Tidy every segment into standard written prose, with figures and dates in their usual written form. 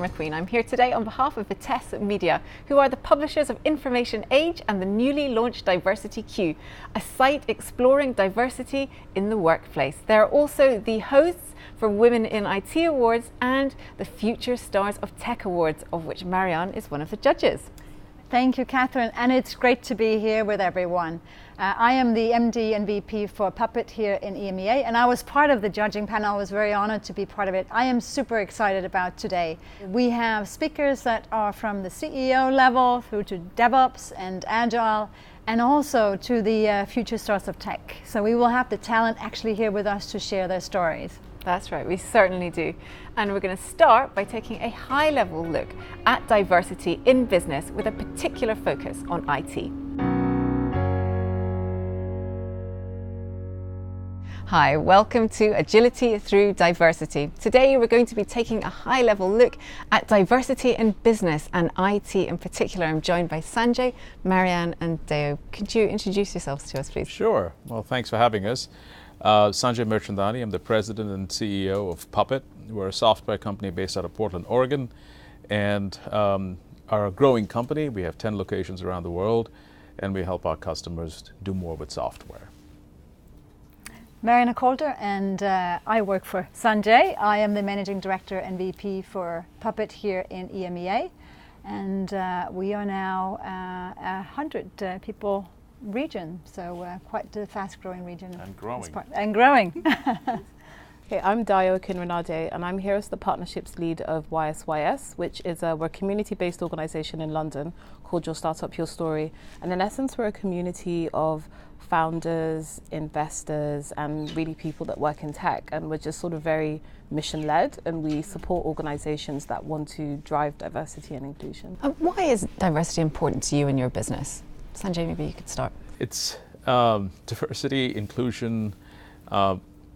MCQUEEN. I'm here today on behalf of Vitesse Media, who are the publishers of Information Age and the newly launched DiversityQ, a site exploring diversity in the workplace. They're also the hosts for Women in IT Awards and the Future Stars of Tech Awards, of which Marianne is one of the judges. Thank you, Catherine, and it's great to be here with everyone. I am the MD and VP for Puppet here in EMEA, and I was part of the judging panel. I was very honored to be part of it. I am super excited about today. We have speakers that are from the CEO level through to DevOps and Agile, and also to the future stars of tech. So we will have the talent actually here with us to share their stories. That's right, we certainly do. And we're going to start by taking a high-level look at diversity in business with a particular focus on IT. Hi, welcome to Agility Through Diversity. Today we're going to be taking a high-level look at diversity in business and IT in particular. I'm joined by Sanjay, Marianne and Dayo. Could you introduce yourselves to us, please? Sure. Well, thanks for having us. Sanjay Mirchandani, I'm the president and CEO of Puppet. We're a software company based out of Portland, Oregon, and are a growing company. We have 10 locations around the world, and we help our customers do more with software. Marianne Calder, and I work for Sanjay. I am the managing director and VP for Puppet here in EMEA, and we are now a 100 people region, so quite a fast-growing region. And growing. And growing. Okay, I'm Dayo Akinrinade, and I'm here as the partnerships lead of YSYS, which is we're a community-based organisation in London called Your Startup, Your Story. And in essence, we're a community of founders, investors, and really people that work in tech. And we're just sort of very mission-led, and we support organisations that want to drive diversity and inclusion. Why is diversity important to you in your business? Sanjay, maybe you could start. It's diversity, inclusion,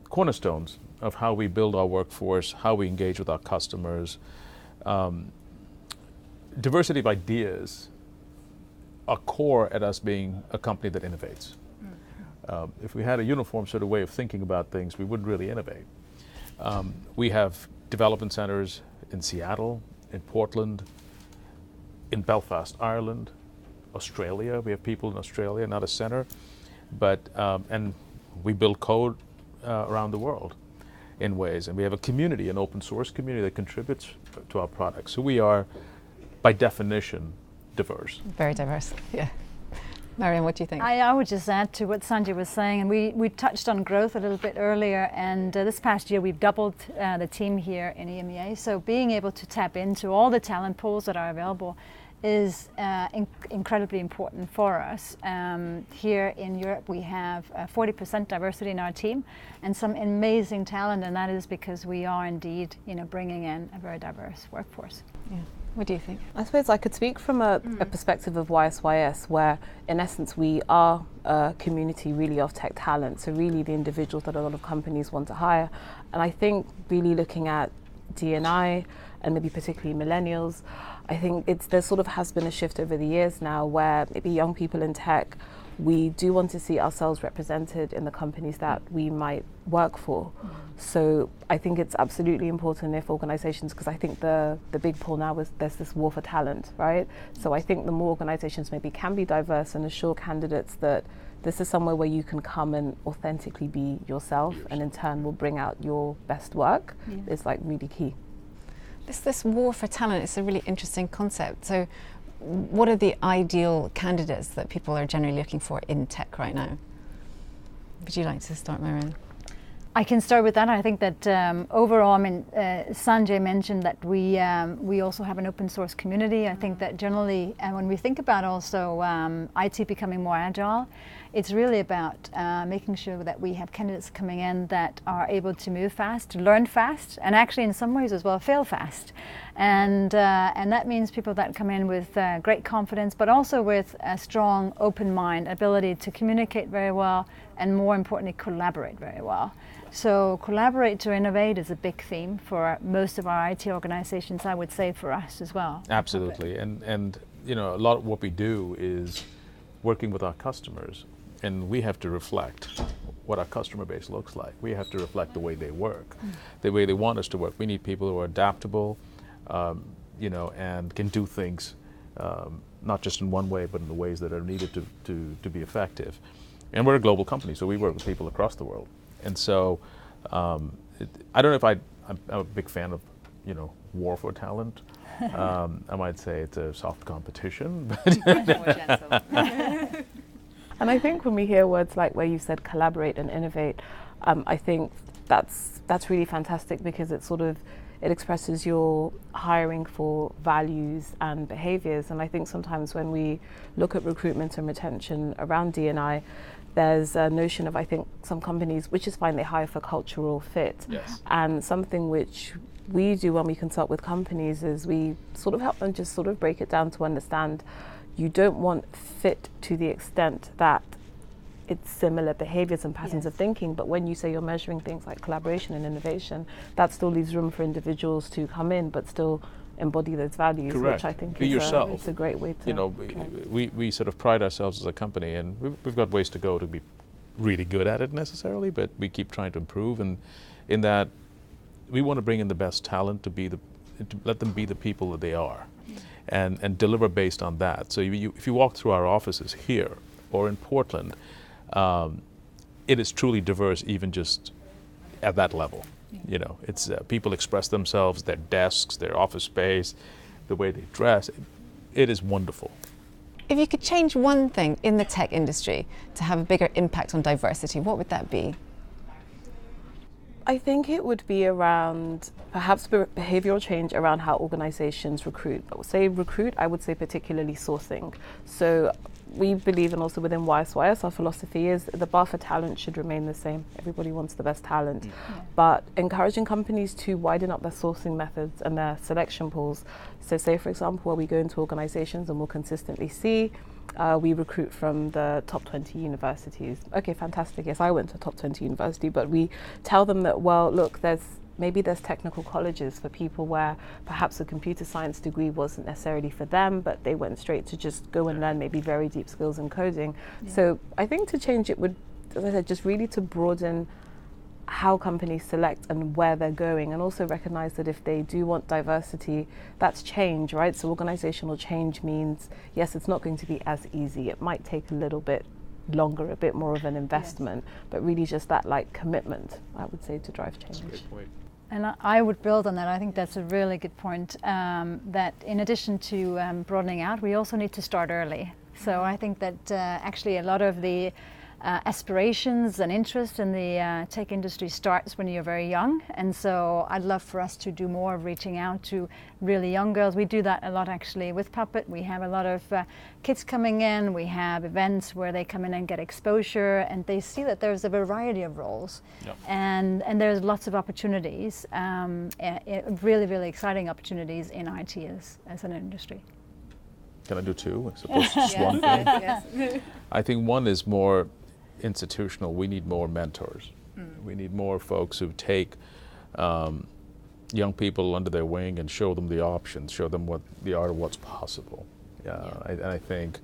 cornerstones of how we build our workforce, how we engage with our customers. Diversity of ideas are core at us being a company that innovates. If we had a uniform sort of way of thinking about things, we wouldn't really innovate. We have development centers in Seattle, in Portland, in Belfast, Ireland, Australia. We have people in Australia, not a center, but and we build code around the world in ways, and we have a community, an open source community that contributes to our products. So we are, by definition, diverse. Very diverse, yeah. Marianne, what do you think? I would just add to what Sanjay was saying, and we touched on growth a little bit earlier, and this past year we've doubled the team here in EMEA, so being able to tap into all the talent pools that are available is incredibly important for us. Here in Europe we have 40% diversity in our team and some amazing talent, and that is because we are indeed bringing in a very diverse workforce. Yeah. What do you think? I suppose I could speak from a perspective of YSYS, where in essence we are a community really of tech talent, so really the individuals that a lot of companies want to hire. And I think really looking at D&I and maybe particularly millennials, I think there sort of has been a shift over the years now where maybe young people in tech, we do want to see ourselves represented in the companies that we might work for. So I think it's absolutely important if organizations, because I think the big pull now is there's this war for talent, right? So I think the more organizations maybe can be diverse and assure candidates that this is somewhere where you can come and authentically be yourself and in turn will bring out your best work is like really key. This war for talent is a really interesting concept. So what are the ideal candidates that people are generally looking for in tech right now? Would you like to start, Marianne? I can start with that. I think that overall, I mean, Sanjay mentioned that we also have an open source community. I think that generally, and when we think about also IT becoming more agile, it's really about making sure that we have candidates coming in that are able to move fast, to learn fast, and actually in some ways as well fail fast. And that means people that come in with great confidence, but also with a strong open mind, ability to communicate very well, and more importantly, collaborate very well. So collaborate to innovate is a big theme for most of our IT organizations, I would say for us as well. Absolutely, and a lot of what we do is working with our customers, and we have to reflect what our customer base looks like. We have to reflect the way they work, the way they want us to work. We need people who are adaptable, and can do things not just in one way, but in the ways that are needed to be effective. And we're a global company, so we work with people across the world. And so I don't know if I'm a big fan of, war for talent. I might say it's a soft competition. Much more gentle. And I think when we hear words like where you said collaborate and innovate, I think that's really fantastic, because it expresses your hiring for values and behaviors. And I think sometimes when we look at recruitment and retention around D&I, there's a notion of, I think, some companies, which is fine, they hire for cultural fit. Yes. And something which we do when we consult with companies is we sort of help them just sort of break it down to understand you don't want fit to the extent that it's similar behaviors and patterns of thinking, but when you say you're measuring things like collaboration and innovation, that still leaves room for individuals to come in but still embody those values. Correct. Which I think Be is yourself. a great way to we sort of pride ourselves as a company, and we've got ways to go to be really good at it necessarily, but we keep trying to improve, and in that we want to bring in the best talent to let them be the people that they are, and deliver based on that. So if you walk through our offices here or in Portland, it is truly diverse, even just at that level. It's people express themselves, their desks, their office space, the way they dress. It is wonderful. If you could change one thing in the tech industry to have a bigger impact on diversity, what would that be? I think it would be around perhaps behavioral change around how organizations recruit. I would say particularly sourcing. So we believe, and also within YSYS, our philosophy is the bar for talent should remain the same. Everybody wants the best talent. But encouraging companies to widen up their sourcing methods and their selection pools. So say, for example, where we go into organizations and we'll consistently see we recruit from the top 20 universities. Okay, fantastic. Yes, I went to a top 20 university, but we tell them that, well, look, there's technical colleges for people where perhaps a computer science degree wasn't necessarily for them, but they went straight to just go and learn maybe very deep skills in coding. So I think to change it would, as I said, just really to broaden how companies select and where they're going, and also recognize that if they do want diversity, that's change, right? So organizational change means, yes, it's not going to be as easy. It might take a little bit longer, a bit more of an investment, but really just that commitment, I would say, to drive change. That's a great point. And I would build on that. I think that's a really good point, that in addition to broadening out, we also need to start early. So I think that actually a lot of the aspirations and interest in the tech industry starts when you're very young, and so I'd love for us to do more of reaching out to really young girls. We do that a lot actually with Puppet. We have a lot of kids coming in. We have events where they come in and get exposure, and they see that there's a variety of roles, and there's lots of opportunities, really, really exciting opportunities in IT as an industry. Can I do two? I suppose just one thing. Yes. I think one is more institutional. We need more mentors. We need more folks who take young people under their wing and show them the options, show them what the art of what's possible. I think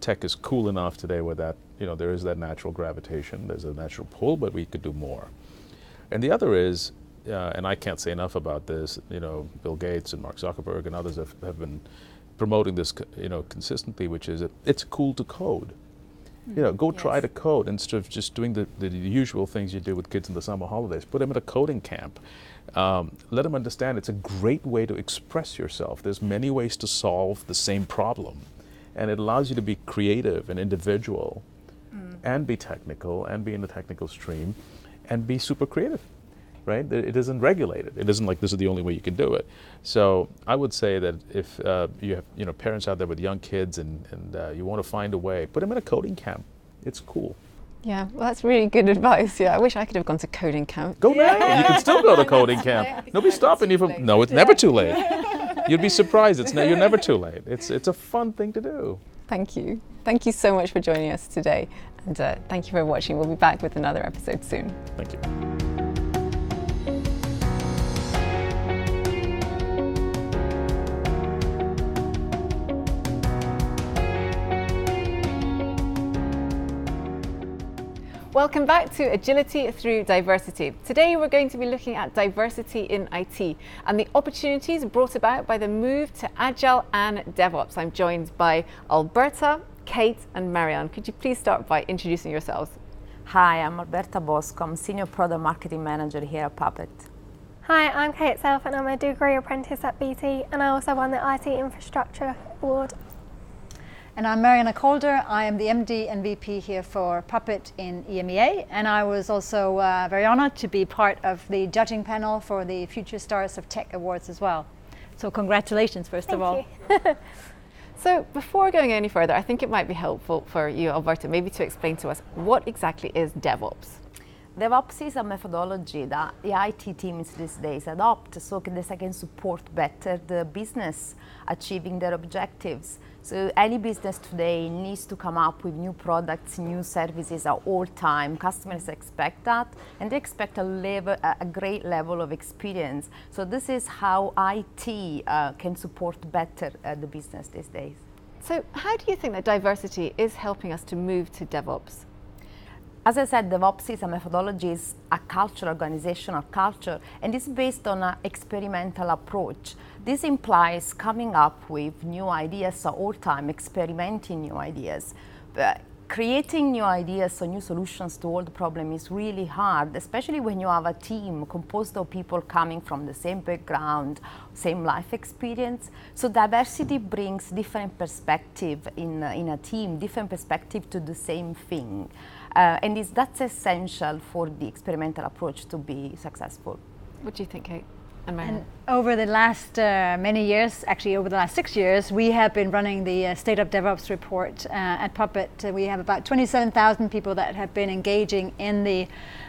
tech is cool enough today where that, there is that natural gravitation, there's a natural pull, but we could do more. And the other is, and I can't say enough about this, Bill Gates and Mark Zuckerberg and others have been promoting this, consistently, which is it's cool to code. Go try to code instead of just doing the usual things you do with kids in the summer holidays. Put them in a coding camp. Let them understand it's a great way to express yourself. There's many ways to solve the same problem, and it allows you to be creative and individual, and be technical, and be in the technical stream, and be super creative. Right? It isn't regulated. It isn't like this is the only way you can do it. So I would say that if you have parents out there with young kids and you want to find a way, put them in a coding camp. It's cool. Yeah, well, that's really good advice. Yeah, I wish I could have gone to coding camp. Go now. You can still go to coding camp. Nobody's stopping you from. No, it's never too late. You'd be surprised. You're never too late. It's a fun thing to do. Thank you. Thank you so much for joining us today, and thank you for watching. We'll be back with another episode soon. Thank you. Welcome back to Agility Through Diversity. Today we're going to be looking at diversity in IT and the opportunities brought about by the move to Agile and DevOps. I'm joined by Alberta, Kate and Marianne. Could you please start by introducing yourselves? Hi, I'm Alberta Bosco. I'm Senior Product Marketing Manager here at Puppet. Hi, I'm Kate Self and I'm a degree apprentice at BT, and I also won the IT Infrastructure Award. And I'm Marianne Calder. I am the MD and VP here for Puppet in EMEA, and I was also very honoured to be part of the judging panel for the Future Stars of Tech Awards as well. So congratulations, first of all. So before going any further, I think it might be helpful for you, Alberta, maybe to explain to us what exactly is DevOps. DevOps is a methodology that the IT teams these days adopt so they can support better the business achieving their objectives. So any business today needs to come up with new products, new services at all time. Customers expect that, and they expect a great level of experience. So this is how IT can support better the business these days. So how do you think that diversity is helping us to move to DevOps? As I said, DevOps is a methodology, is a culture, organizational culture, and it's based on an experimental approach. This implies coming up with new ideas at all time, experimenting new ideas. Creating new ideas or new solutions to all the problem is really hard, especially when you have a team composed of people coming from the same background, same life experience. So diversity brings different perspective in a team, different perspective to the same thing. And that's essential for the experimental approach to be successful. What do you think, Kate? And over the last many years, actually over the last 6 years, we have been running the State of DevOps report at Puppet. We have about 27,000 people that have been engaging in the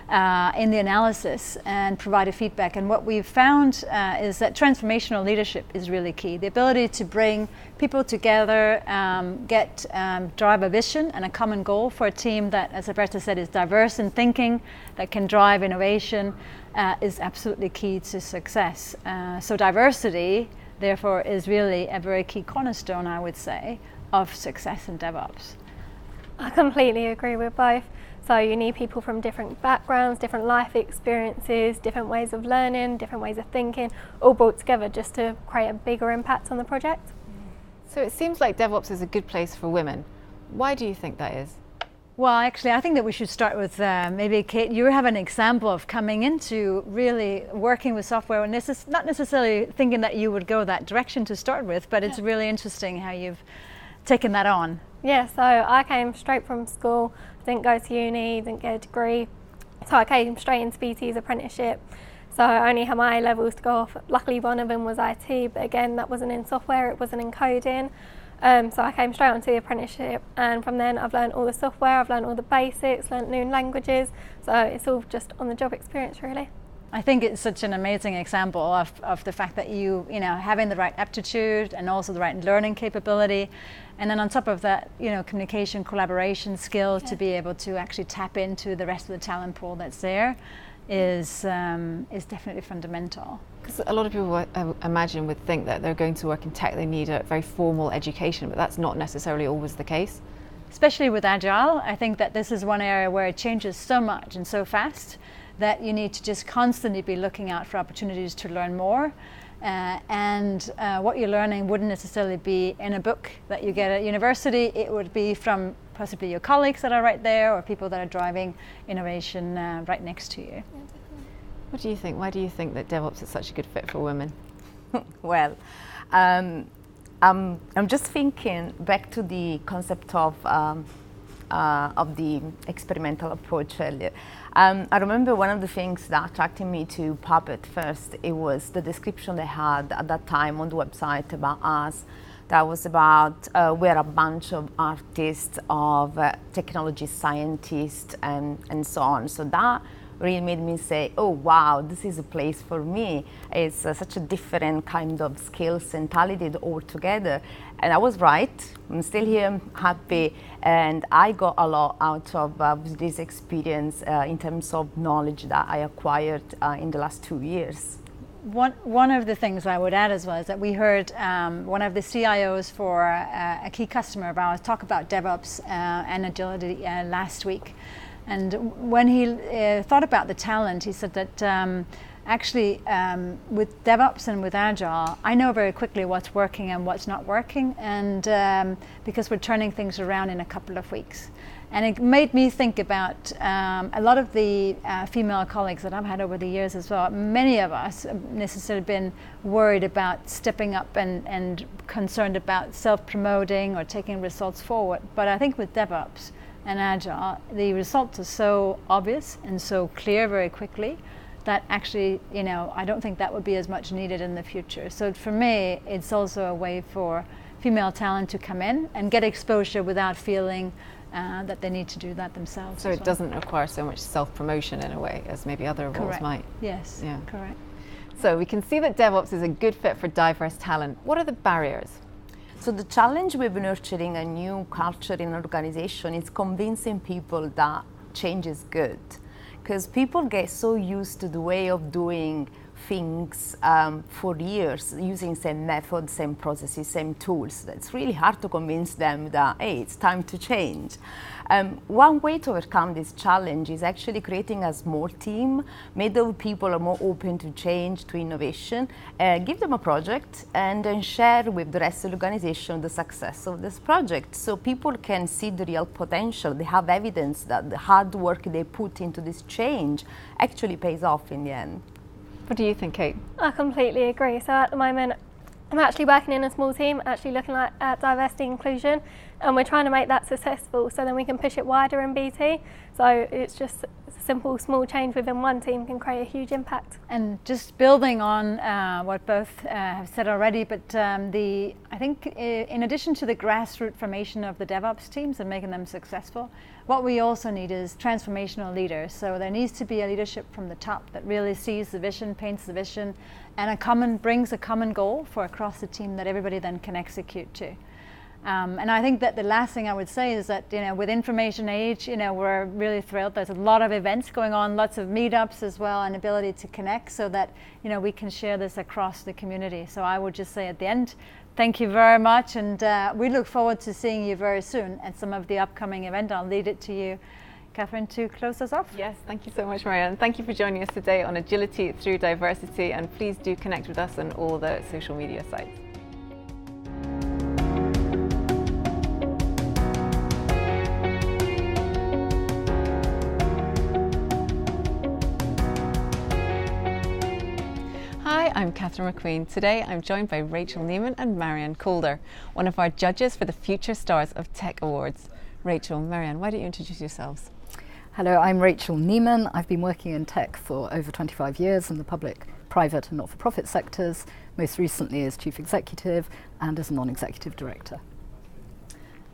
analysis and provided feedback. And what we've found is that transformational leadership is really key. The ability to bring people together, drive a vision and a common goal for a team that, as Alberta said, is diverse in thinking, that can drive innovation, is absolutely key to success. So diversity, therefore, is really a very key cornerstone, I would say, of success in DevOps. I completely agree with both. So you need people from different backgrounds, different life experiences, different ways of learning, different ways of thinking, all brought together just to create a bigger impact on the project. So it seems like DevOps is a good place for women. Why do you think that is? Well, actually, I think that we should start with maybe, Kate, you have an example of coming into really working with software, and this is not necessarily thinking that you would go that direction to start with, but it's really interesting how you've taken that on. Yeah, so I came straight from school, didn't go to uni, didn't get a degree, so I came straight into BT's apprenticeship. So I only had my A-levels to go off. Luckily one of them was IT, but again that wasn't in software, it wasn't in coding. So I came straight onto the apprenticeship, and from then I've learned all the software, I've learned all the basics, learned new languages, so it's all just on the job experience really. I think it's such an amazing example of the fact that you having the right aptitude and also the right learning capability, and then on top of that, communication, collaboration skills to be able to actually tap into the rest of the talent pool that's there is definitely fundamental. Because a lot of people would think that they're going to work in tech, they need a very formal education, but that's not necessarily always the case. Especially with Agile, I think that this is one area where it changes so much and so fast that you need to just constantly be looking out for opportunities to learn more. And what you're learning wouldn't necessarily be in a book that you get at university. It would be from possibly your colleagues that are right there, or people that are driving innovation right next to you. What do you think? Why do you think that DevOps is such a good fit for women? Well, I'm just thinking back to the concept of the experimental approach earlier. I remember one of the things that attracted me to Puppet first, it was the description they had at that time on the website about us. That was about we're a bunch of artists, of technology scientists, and so on. So that really made me say, oh wow, this is a place for me. It's such a different kind of skills and talented all together. And I was right. I'm still here, I'm happy, and I got a lot out of this experience in terms of knowledge that I acquired in the last 2 years. One of the things I would add as well is that we heard one of the CIOs for a key customer of ours talk about DevOps and agility last week. And when he thought about the talent, he said that actually with DevOps and with Agile, I know very quickly what's working and what's not working, and because we're turning things around in a couple of weeks. And it made me think about a lot of the female colleagues that I've had over the years as well. Many of us have necessarily been worried about stepping up and concerned about self-promoting or taking results forward. But I think with DevOps and Agile, the results are so obvious and so clear very quickly that actually, you know, I don't think that would be as much needed in the future. So for me, it's also a way for female talent to come in and get exposure without feeling that they need to do that themselves. So it doesn't require so much self-promotion in a way as maybe other roles might. Yes, yeah. Correct. So we can see that DevOps is a good fit for diverse talent. What are the barriers? So the challenge with nurturing a new culture in an organization is convincing people that change is good. Because people get so used to the way of doing things for years, using same methods, same processes, same tools. It's really hard to convince them that, hey, it's time to change. One way to overcome this challenge is actually creating a small team made of people are more open to change, to innovation, give them a project and then share with the rest of the organization the success of this project so people can see the real potential. They have evidence that the hard work they put into this change actually pays off in the end. What do you think, Kate? I completely agree. So at the moment, I'm actually working in a small team, actually looking at diversity inclusion, and we're trying to make that successful so then we can push it wider in BT. So it's just a simple, small change within one team can create a huge impact. And just building on what both have said already, but I think in addition to the grassroots formation of the DevOps teams and making them successful, what we also need is transformational leaders. So there needs to be a leadership from the top that really sees the vision, paints the vision, and brings a common goal for across the team that everybody then can execute to. And I think that the last thing I would say is that, you know, with information age, you know, we're really thrilled. There's a lot of events going on, lots of meetups as well, and ability to connect so that, you know, we can share this across the community. So I would just say at the end, thank you very much, and we look forward to seeing you very soon at some of the upcoming events. I'll lead it to you, Catherine, to close us off. Yes, thank you so much, Marianne. Thank you for joining us today on Agility Through Diversity, and please do connect with us on all the social media sites. Hi, I'm Catherine McQueen. Today I'm joined by Rachel Neaman and Marianne Calder, one of our judges for the Future Stars of Tech Awards. Rachel, Marianne, why don't you introduce yourselves? Hello, I'm Rachel Neaman. I've been working in tech for over 25 years in the public, private and not-for-profit sectors, most recently as Chief Executive and as a Non-Executive Director.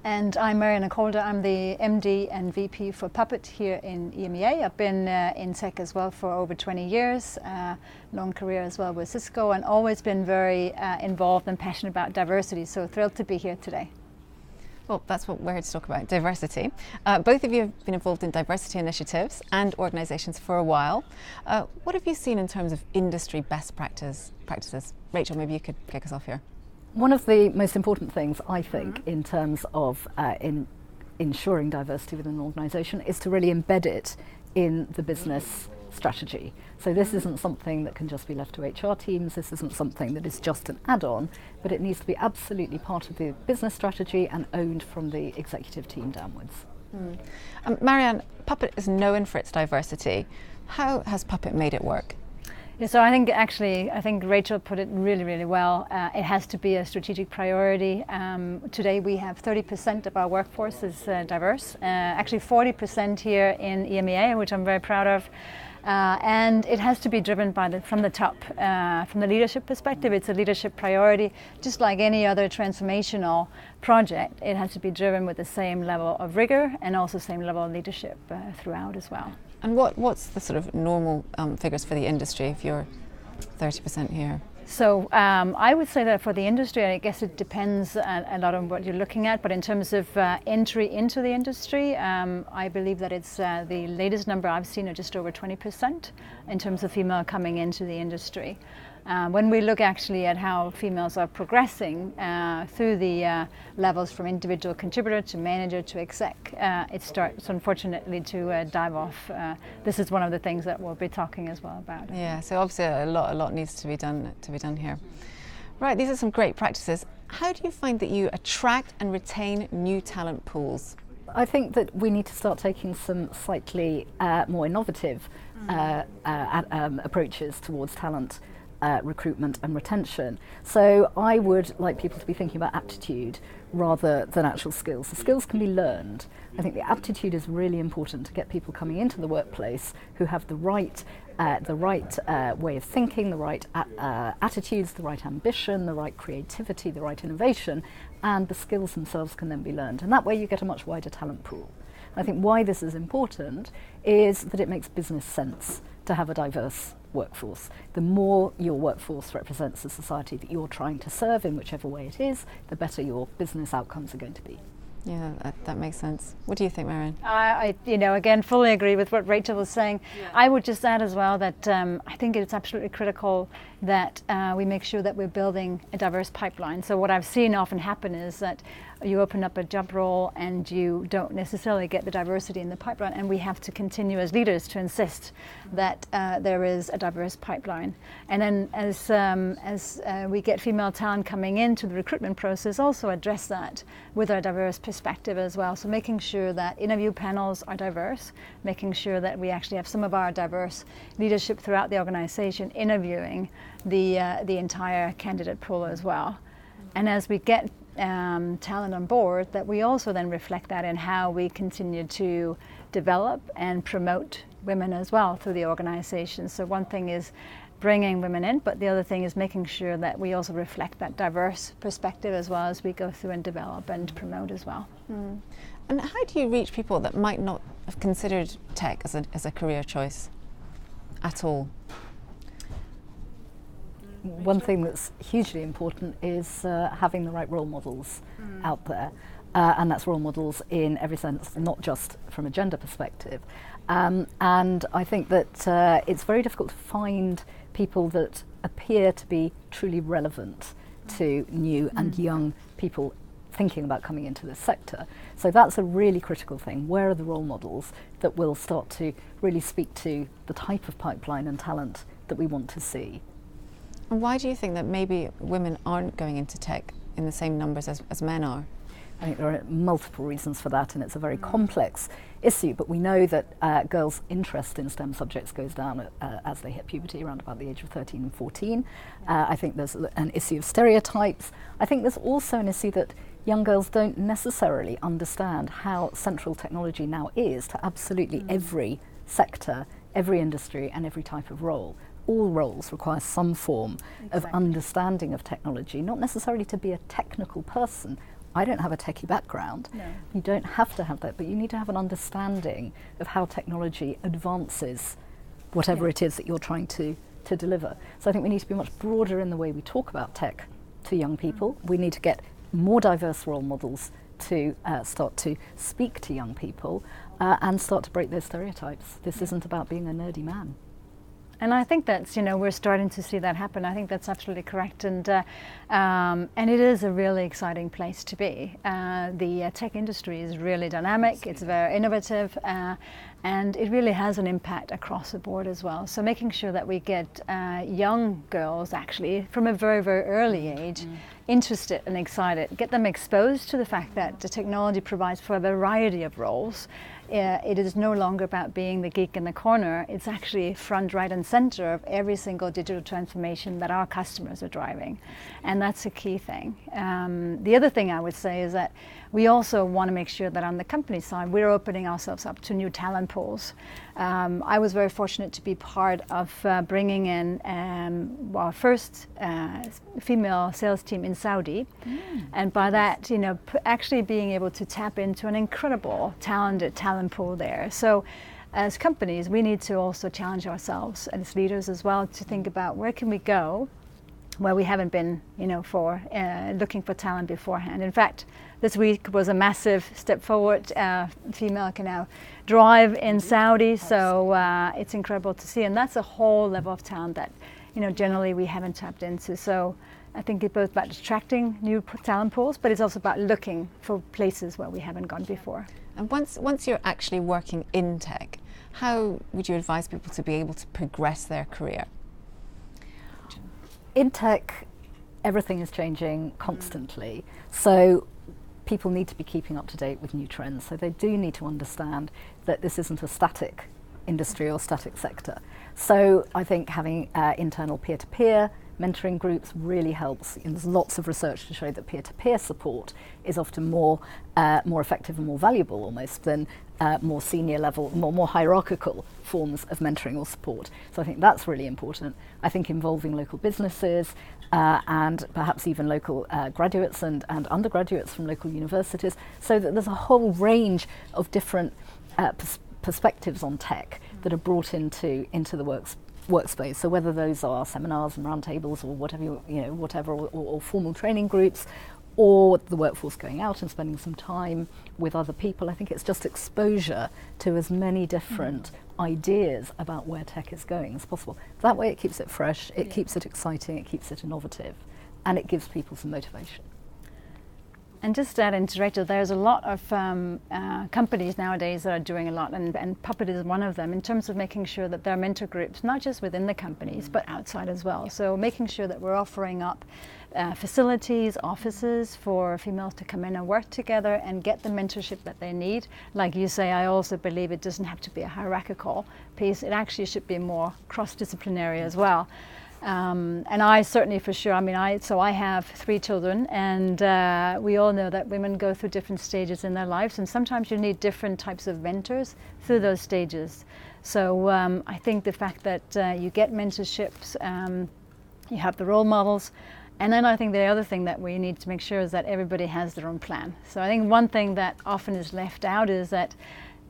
And I'm Marianne Calder. I'm the MD and VP for Puppet here in EMEA. I've been in tech as well for over 20 years, long career as well with Cisco, and always been very involved and passionate about diversity. So thrilled to be here today. Well, that's what we're here to talk about, diversity. Both of you have been involved in diversity initiatives and organisations for a while. What have you seen in terms of industry best practices? Rachel, maybe you could kick us off here. One of the most important things, I think, in terms of ensuring diversity within an organisation is to really embed it in the business strategy. So this isn't something that can just be left to HR teams, this isn't something that is just an add-on, but it needs to be absolutely part of the business strategy and owned from the executive team downwards. Marianne, Puppet is known for its diversity. How has Puppet made it work? Yeah, so I think Rachel put it really, really well. It has to be a strategic priority. Today we have 30% of our workforce is diverse, actually 40% here in EMEA, which I'm very proud of. And it has to be driven from the top. From the leadership perspective, it's a leadership priority. Just like any other transformational project, it has to be driven with the same level of rigor and also same level of leadership throughout as well. And what's the sort of normal figures for the industry if you're 30% here? So I would say that for the industry, I guess it depends a lot on what you're looking at, but in terms of entry into the industry, I believe that it's the latest number I've seen are just over 20% in terms of female coming into the industry. When we look actually at how females are progressing through the levels from individual contributor to manager to exec, it starts unfortunately to dive off. This is one of the things that we'll be talking as well about. Yeah, so obviously a lot needs to be done here. Right, these are some great practices. How do you find that you attract and retain new talent pools? I think that we need to start taking some slightly more innovative approaches towards talent recruitment and retention. So I would like people to be thinking about aptitude rather than actual skills. The skills can be learned. I think the aptitude is really important to get people coming into the workplace who have the right way of thinking, the right attitudes, the right ambition, the right creativity, the right innovation, and the skills themselves can then be learned. And that way you get a much wider talent pool. I think why this is important is that it makes business sense to have a diverse workforce. The more your workforce represents the society that you're trying to serve in whichever way it is, the better your business outcomes are going to be. Yeah, that makes sense. What do you think, Marianne? I again, fully agree with what Rachel was saying. Yeah. I would just add as well that I think it's absolutely critical that we make sure that we're building a diverse pipeline. So what I've seen often happen is that you open up a job role and you don't necessarily get the diversity in the pipeline, and we have to continue as leaders to insist that there is a diverse pipeline. And then as we get female talent coming into the recruitment process, also address that with a diverse perspective as well. So making sure that interview panels are diverse, making sure that we actually have some of our diverse leadership throughout the organization interviewing the entire candidate pool as well. And as we get talent on board, that we also then reflect that in how we continue to develop and promote women as well through the organization. So one thing is bringing women in, but the other thing is making sure that we also reflect that diverse perspective as well as we go through and develop and promote as well. Mm. And how do you reach people that might not have considered tech as a career choice at all? One thing that's hugely important is having the right role models out there, and that's role models in every sense, not just from a gender perspective. And I think that it's very difficult to find people that appear to be truly relevant to new and young people thinking about coming into this sector. So that's a really critical thing. Where are the role models that will start to really speak to the type of pipeline and talent that we want to see? And why do you think that maybe women aren't going into tech in the same numbers as men are? I think there are multiple reasons for that, and it's a very complex issue, but we know that girls' interest in STEM subjects goes down as they hit puberty, around about the age of 13 and 14. I think there's an issue of stereotypes. I think there's also an issue that young girls don't necessarily understand how central technology now is to absolutely every sector, every industry, and every type of role. All roles require some form of understanding of technology, not necessarily to be a technical person. I don't have a techie background. No. You don't have to have that, but you need to have an understanding of how technology advances whatever it is that you're trying to deliver. So I think we need to be much broader in the way we talk about tech to young people. We need to get more diverse role models to start to speak to young people and start to break those stereotypes. This isn't about being a nerdy man. And I think that's, we're starting to see that happen. I think that's absolutely correct. And it is a really exciting place to be. The tech industry is really dynamic, it's very innovative, and it really has an impact across the board as well. So making sure that we get young girls actually from a very, very early age interested and excited, get them exposed to the fact that the technology provides for a variety of roles. It is no longer about being the geek in the corner. It's actually front, right and center of every single digital transformation that our customers are driving. And that's a key thing. The other thing I would say is that we also want to make sure that on the company side, we're opening ourselves up to new talent pools. I was very fortunate to be part of bringing in our first female sales team in Saudi. And by that, actually being able to tap into an incredible talented talent pool there. So as companies, we need to also challenge ourselves as leaders as well to think about where can we go where we haven't been, for looking for talent beforehand. In fact, this week was a massive step forward. Female can now drive in Saudi, so it's incredible to see. And that's a whole level of talent that generally we haven't tapped into. So I think it's both about attracting new talent pools, but it's also about looking for places where we haven't gone before. And once you're actually working in tech, how would you advise people to be able to progress their career? In tech, everything is changing constantly. So people need to be keeping up to date with new trends. So they do need to understand that this isn't a static industry or static sector. So I think having internal peer-to-peer mentoring groups really helps. And there's lots of research to show that peer-to-peer support is often more effective and more valuable almost than more senior level, more hierarchical forms of mentoring or support. So I think that's really important. I think involving local businesses and perhaps even local graduates and undergraduates from local universities, so that there's a whole range of different perspectives on tech that are brought into the workspace. So whether those are seminars and roundtables or whatever, or formal training groups, or the workforce going out and spending some time with other people, I think it's just exposure to as many different ideas about where tech is going as possible. That way it keeps it fresh, it keeps it exciting, it keeps it innovative, and it gives people some motivation. And just to add into Rachel, there's a lot of companies nowadays that are doing a lot, and Puppet is one of them, in terms of making sure that there are mentor groups, not just within the companies, but outside as well. So making sure that we're offering up facilities, offices for females to come in and work together and get the mentorship that they need. Like you say, I also believe it doesn't have to be a hierarchical piece. It actually should be more cross-disciplinary as well. And I certainly, for sure, I have 3 children, and we all know that women go through different stages in their lives, and sometimes you need different types of mentors through those stages. So I think the fact that you get mentorships, you have the role models, and then I think the other thing that we need to make sure is that everybody has their own plan. So I think one thing that often is left out is that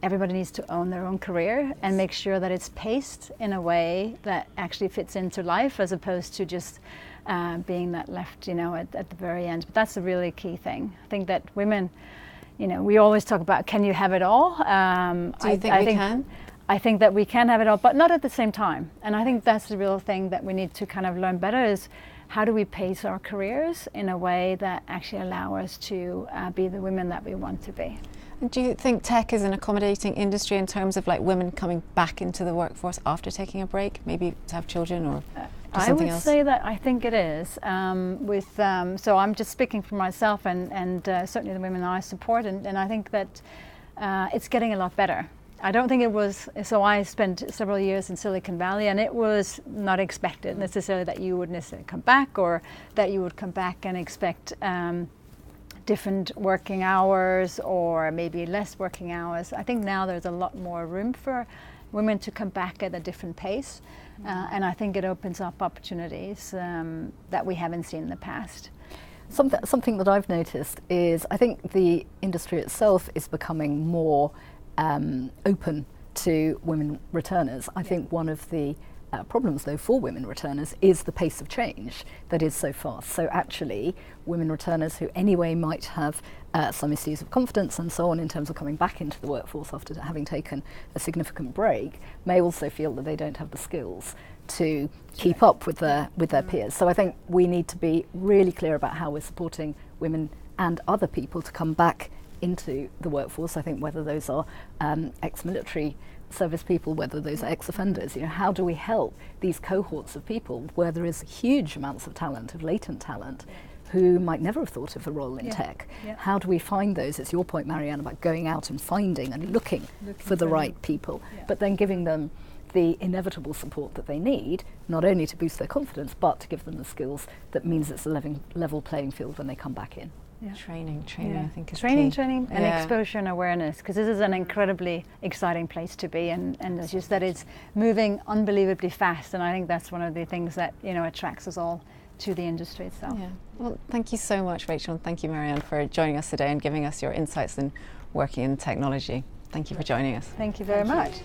everybody needs to own their own career and make sure that it's paced in a way that actually fits into life, as opposed to just being that left, at the very end. But that's a really key thing. I think that women, we always talk about, can you have it all? Do you think we can? I think that we can have it all, but not at the same time. And I think that's the real thing that we need to kind of learn better, is how do we pace our careers in a way that actually allow us to be the women that we want to be. And do you think tech is an accommodating industry in terms of like women coming back into the workforce after taking a break, maybe to have children or do something else? I would say that I think it is. So I'm just speaking for myself and certainly the women I support, and I think that it's getting a lot better. I don't think it was, so I spent several years in Silicon Valley, and it was not expected necessarily that you would necessarily come back, or that you would come back and expect different working hours or maybe less working hours. I think now there's a lot more room for women to come back at a different pace, and I think it opens up opportunities that we haven't seen in the past. Something that I've noticed is I think the industry itself is becoming more open to women returners. I think one of the problems though for women returners is the pace of change that is so fast. So actually women returners who anyway might have some issues of confidence and so on in terms of coming back into the workforce after having taken a significant break may also feel that they don't have the skills to keep up with their peers. So I think we need to be really clear about how we're supporting women and other people to come back into the workforce. I think whether those are ex-military service people, whether those are ex-offenders, how do we help these cohorts of people where there is huge amounts of talent, of latent talent, who might never have thought of a role in tech? How do we find those? It's your point, Marianne, about going out and finding and looking for the right people, but then giving them the inevitable support that they need, not only to boost their confidence, but to give them the skills that means it's a level playing field when they come back in. Training, I think is training, key. And exposure and awareness, because this is an incredibly exciting place to be, and as you said, it's moving unbelievably fast, and I think that's one of the things that attracts us all to the industry itself. Yeah. Well, thank you so much, Rachel, and thank you, Marianne, for joining us today and giving us your insights in working in technology. Thank you for joining us. Thank you very much.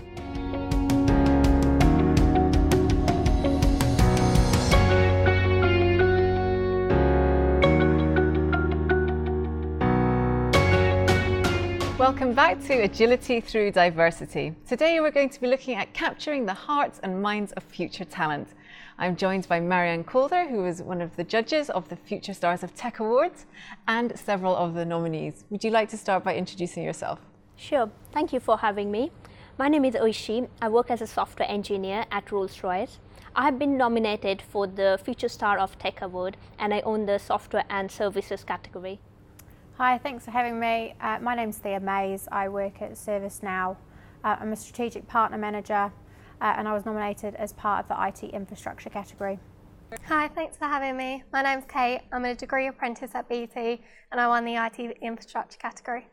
Welcome back to Agility Through Diversity. Today we're going to be looking at capturing the hearts and minds of future talent. I'm joined by Marianne Calder, who is one of the judges of the Future Stars of Tech Awards, and several of the nominees. Would you like to start by introducing yourself? Sure. Thank you for having me. My name is Oishi. I work as a software engineer at Rolls-Royce. I have been nominated for the Future Star of Tech Award, and I own the software and services category. Hi, thanks for having me. My name's Thea. I work at ServiceNow. I'm a strategic partner manager, and I was nominated as part of the IT infrastructure category. Hi, thanks for having me. My name's Kate. I'm a degree apprentice at BT, and I won the IT infrastructure category.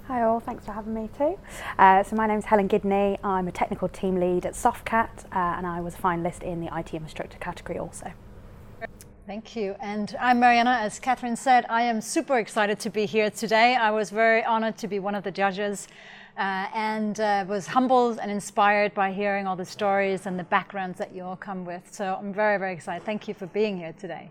Hi all, thanks for having me too. So my name's Helen Gidney. I'm a technical team lead at Softcat, and I was a finalist in the IT infrastructure category also. Thank you. And I'm Marianne. As Catherine said, I am super excited to be here today. I was very honored to be one of the judges and was humbled and inspired by hearing all the stories and the backgrounds that you all come with. So I'm very, very excited. Thank you for being here today.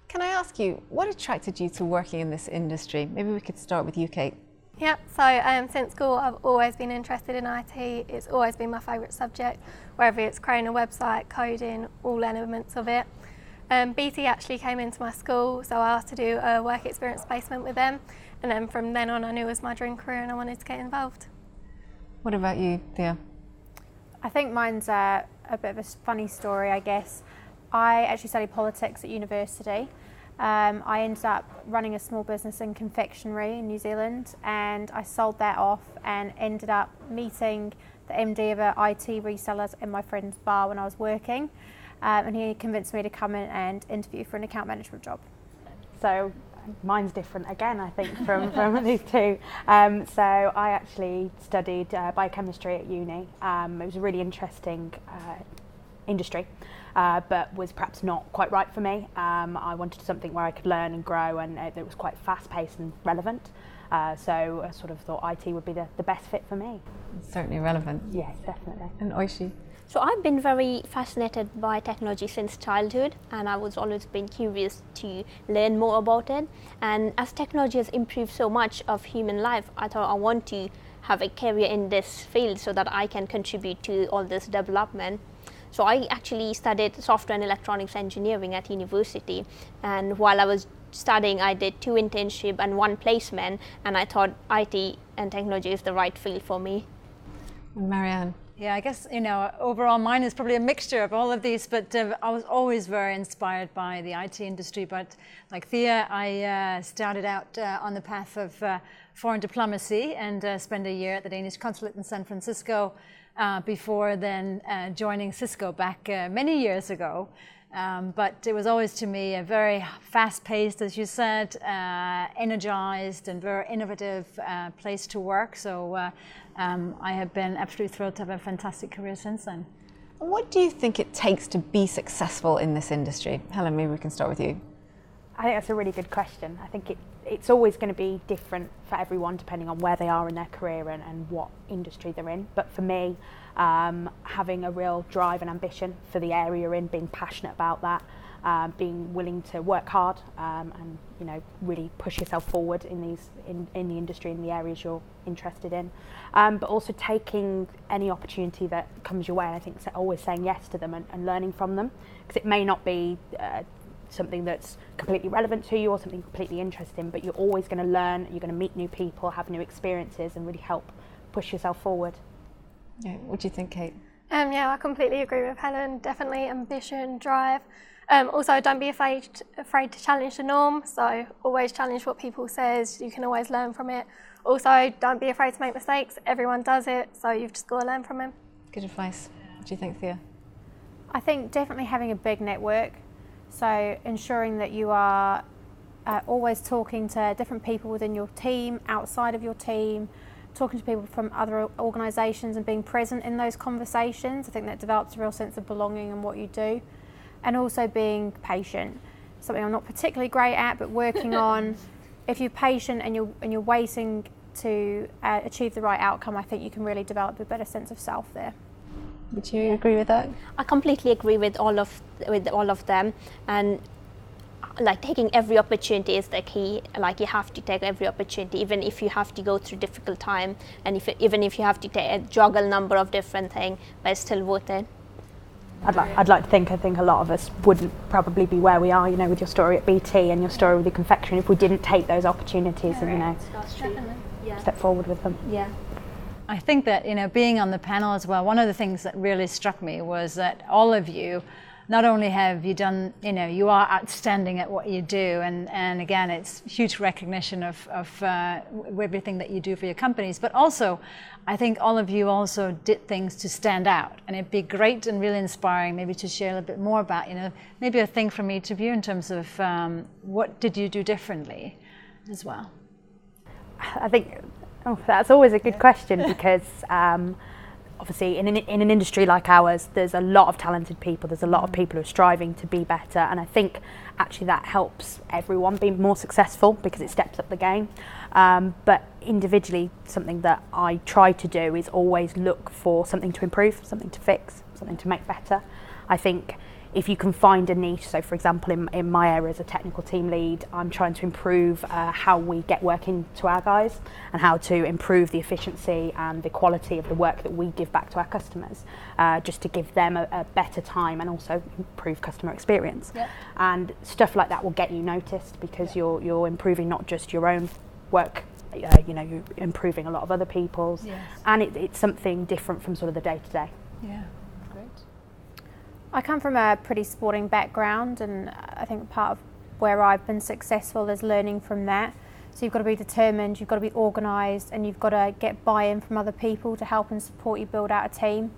Can I ask you, what attracted you to working in this industry? Maybe we could start with you, Kate. Yep, so since school I've always been interested in IT. It's always been my favourite subject, whether it's creating a website, coding, all elements of it. BT actually came into my school, so I asked to do a work experience placement with them, and then from then on I knew it was my dream career and I wanted to get involved. What about you, Thea? I think mine's a bit of a funny story, I guess. I actually studied politics at university. I ended up running a small business in confectionery in New Zealand, and I sold that off and ended up meeting the MD of an IT reseller in my friend's bar when I was working. And he convinced me to come in and interview for an account management job. So mine's different again, I think, from these two. So I actually studied biochemistry at uni. It was a really interesting industry, but was perhaps not quite right for me. I wanted something where I could learn and grow, and it was quite fast-paced and relevant. So I sort of thought IT would be the best fit for me. It's certainly relevant. Yes, definitely. And Oishi? So I've been very fascinated by technology since childhood, and I was always been curious to learn more about it. And as technology has improved so much of human life, I thought I want to have a career in this field so that I can contribute to all this development. So I actually studied software and electronics engineering at university, and while I was studying I did 2 internships and 1 placement, and I thought IT and technology is the right field for me. Marianne? Yeah, I guess, overall mine is probably a mixture of all of these, but I was always very inspired by the IT industry. But like Thea, I started out on the path of foreign diplomacy and spent a year at the Danish consulate in San Francisco before then joining Cisco back many years ago. But it was always to me a very fast-paced, as you said, energized and very innovative place to work. So I have been absolutely thrilled to have a fantastic career since then. What do you think it takes to be successful in this industry? Helen, maybe we can start with you. I think that's a really good question. I think it's always going to be different for everyone depending on where they are in their career and what industry they're in. But for me, having a real drive and ambition for the area you're in, being passionate about that, being willing to work hard and really push yourself forward in the industry, in the areas you're interested in, but also taking any opportunity that comes your way. I think always saying yes to them and learning from them, because it may not be something that's completely relevant to you or something completely interesting, but you're always going to learn, you're going to meet new people, have new experiences, and really help push yourself forward. Yeah, what do you think, Kate? Yeah, I completely agree with Helen. Definitely ambition, drive. Also, don't be afraid to challenge the norm. So always challenge what people says. You can always learn from it. Also, don't be afraid to make mistakes. Everyone does it, so you've just got to learn from them. Good advice. What do you think, Thea? I think definitely having a big network. So ensuring that you are always talking to different people within your team, outside of your team, talking to people from other organisations and being present in those conversations. I think that develops a real sense of belonging in what you do. And also being patient, something I'm not particularly great at, but working on. If you're patient and you're waiting to achieve the right outcome, I think you can really develop a better sense of self there. Would you agree with that? I completely agree with all of them, and like taking every opportunity is the key. Like you have to take every opportunity, even if you have to go through difficult time, and even if you have to juggle a number of different things, but it's still worth it. I'd like to think, I think a lot of us wouldn't probably be where we are, you know, with your story at BT and your story with the confectionery if we didn't take those opportunities and, you know, step forward with them. Yeah. I think that, you know, being on the panel as well, one of the things that really struck me was that all of you, not only have you done, you know, you are outstanding at what you do, and again, it's huge recognition of everything that you do for your companies, but also, I think all of you also did things to stand out, and it'd be great and really inspiring maybe to share a little bit more about, you know, maybe a thing from each of you in terms of what did you do differently as well. I think that's always a good question because obviously in an industry like ours, there's a lot of talented people, there's a lot of people who are striving to be better, and I think actually that helps everyone be more successful because it steps up the game. But individually, something that I try to do is always look for something to improve, something to fix, something to make better. I think if you can find a niche, so for example in my area as a technical team lead, I'm trying to improve how we get work into our guys and how to improve the efficiency and the quality of the work that we give back to our customers, just to give them a better time and also improve customer experience. Yep. And stuff like that will get you noticed because you're improving not just your own work, you know, you're improving a lot of other people's, and it's something different from sort of the day-to-day. Yeah. I come from a pretty sporting background, and I think part of where I've been successful is learning from that. So you've got to be determined, you've got to be organised, and you've got to get buy-in from other people to help and support you build out a team.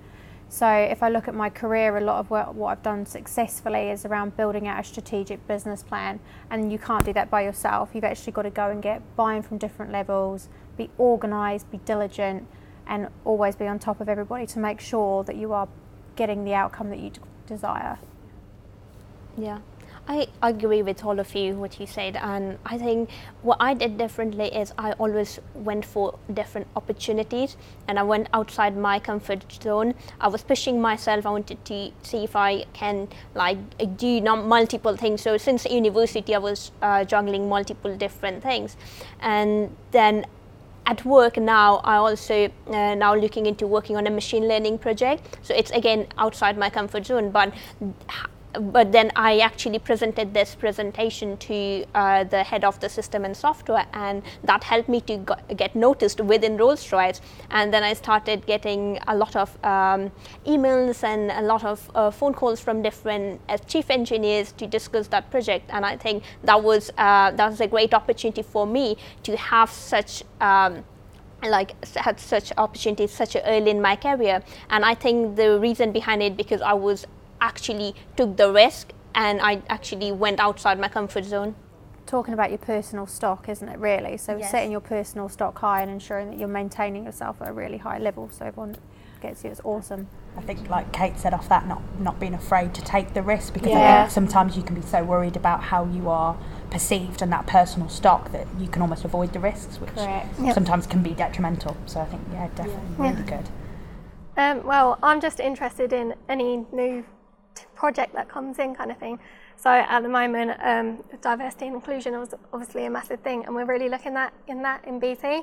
So if I look at my career, a lot of what I've done successfully is around building out a strategic business plan, and you can't do that by yourself. You've actually got to go and get buy-in from different levels, be organised, be diligent, and always be on top of everybody to make sure that you are getting the outcome that you desire. Yeah, I agree with all of you what you said, and I think what I did differently is I always went for different opportunities and I went outside my comfort zone. I was pushing myself. I wanted to see if I can do multiple things. So since university I was juggling multiple different things, and then at work now, I also now looking into working on a machine learning project. So it's again outside my comfort zone, but then I actually presented this presentation to the head of the system and software, and that helped me to get noticed within Rolls-Royce. And then I started getting a lot of emails and a lot of phone calls from different chief engineers to discuss that project. And I think that was a great opportunity for me to have such had such opportunities such early in my career. And I think the reason behind it because I was actually took the risk and I actually went outside my comfort zone. Talking about your personal stock, isn't it, really? So yes. Setting your personal stock high and ensuring that you're maintaining yourself at a really high level so everyone gets you, it's awesome. I think like Kate said off that, not being afraid to take the risk, because I think sometimes you can be so worried about how you are perceived and that personal stock that you can almost avoid the risks, which sometimes can be detrimental. So I think, definitely really good. Well, I'm just interested in any new project that comes in kind of thing. So at the moment, diversity and inclusion is obviously a massive thing, and we're really looking at in BT.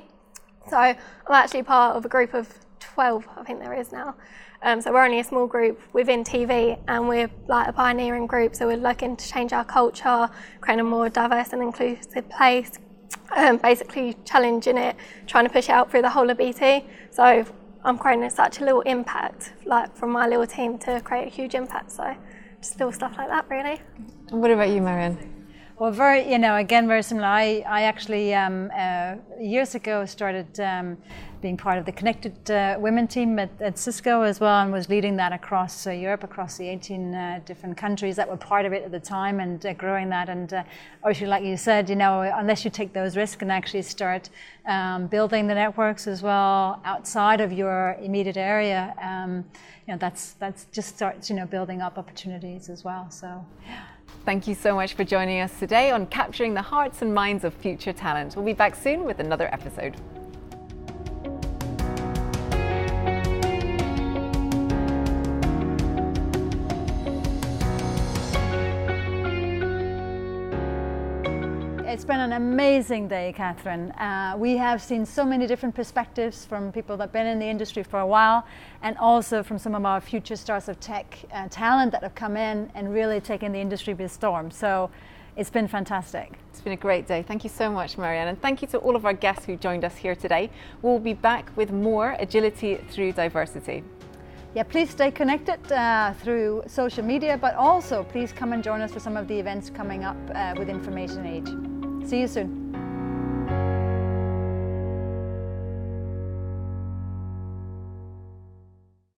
So I'm actually part of a group of 12, I think there is now. So we're only a small group within TV, and we're like a pioneering group. So we're looking to change our culture, create a more diverse and inclusive place, basically challenging it, trying to push it out through the whole of BT. So I'm creating such a little impact, like from my little team to create a huge impact. So just little stuff like that, really. What about you, Marianne? Well, very similar. I actually years ago started being part of the Connected Women team at Cisco as well, and was leading that across Europe, across the 18 different countries that were part of it at the time, and growing that. And Oishi, like you said, unless you take those risks and actually start building the networks as well outside of your immediate area, that's just starts building up opportunities as well. So. Thank you so much for joining us today on Capturing the Hearts and Minds of Future Talent. We'll be back soon with another episode. It's been an amazing day, Catherine. We have seen so many different perspectives from people that have been in the industry for a while, and also from some of our future stars of tech talent that have come in and really taken the industry by storm. So it's been fantastic. It's been a great day. Thank you so much, Marianne. And thank you to all of our guests who joined us here today. We'll be back with more agility through diversity. Yeah, please stay connected through social media, but also please come and join us for some of the events coming up with Information Age. See you soon.